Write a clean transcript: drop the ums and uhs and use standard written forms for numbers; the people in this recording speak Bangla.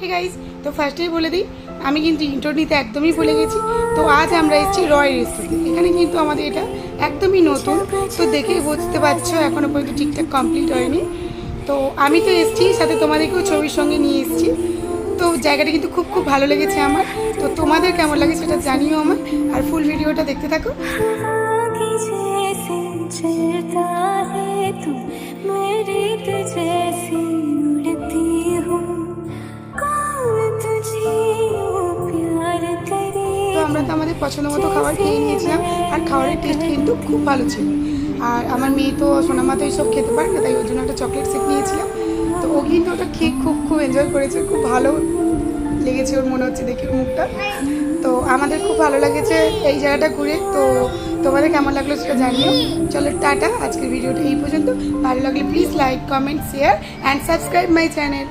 হে গাইস, তো ফার্স্টেই বলে দিই আমি কিন্তু ইন্ট্রো নিতে একদমই ভুলে গেছি। তো আজ আমরা এসেছি রয় রেস্টুরেন্টে। এখানে কিন্তু আমাদের এটা একদমই নতুন, তো দেখেই বুঝতে পারছো এখনও পর্যন্ত ঠিকঠাক কমপ্লিট হয়নি। তো আমি তো এসেছি, সাথে তোমাদেরকেও ছবির সঙ্গে নিয়ে এসেছি। তো জায়গাটা কিন্তু খুব খুব ভালো লেগেছে আমার। তো তোমাদের কেমন লাগে সেটা জানিও আমার, আর ফুল ভিডিওটা দেখতে থাকো। তো আমরা তো আমাদের পছন্দ মতো খাবার খেয়ে নিয়েছিলাম, আর খাবারের টেস্ট কিন্তু খুব ভালো ছিল। আর আমার মেয়ে তো সোনামা তো এইসব খেতে পারে না, তাই ওর জন্য একটা চকলেট সেট নিয়েছিলাম। তো ও কিন্তু ওটা খেয়ে খুব খুব এনজয় করেছে, খুব ভালো লেগেছে ওর, মনে হচ্ছে দেখে মুখটা। তো আমাদের খুব ভালো লেগেছে এই জায়গাটা ঘুরে। তো তোমাদের কেমন লাগলো সেটা জানিও। চলো টাটা, আজকের ভিডিওটা এই পর্যন্ত। ভালো লাগলে please like, comment, share and subscribe my channel.